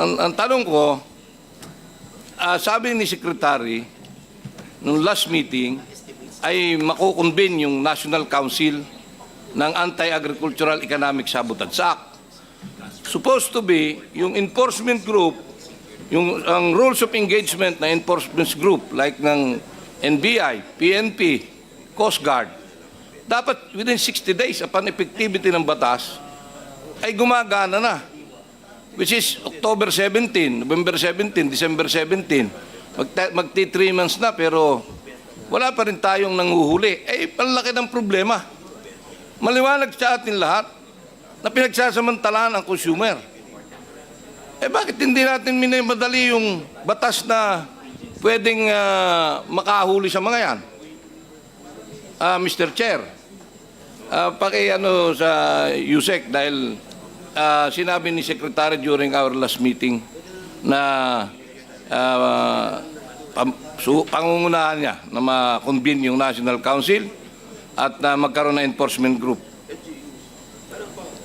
ang tanong ko, sabi ni Secretary, nung last meeting, ay makukonvene yung National Council ng Anti-Agricultural Economic Sabotage Act. Supposed to be, yung enforcement group, ang rules of engagement na enforcement group, like ng NBI, PNP, Coast Guard, dapat within 60 days upon effectivity ng batas, ay gumagana na. Which is October 17, November 17, December 17. Magti 3 months na pero wala pa rin tayong nanguhuli. Eh, palaki ng problema. Maliwanag sa atin lahat na pinagsasamantalahan ang consumer. Eh, bakit hindi natin minamadali yung batas na pwedeng makahuli sa mga yan? Mr. Chair, paki-ano sa USEC dahil sinabi ni Secretary during our last meeting na pangungunahan niya na ma-convene yung National Council at na magkaroon ng enforcement group.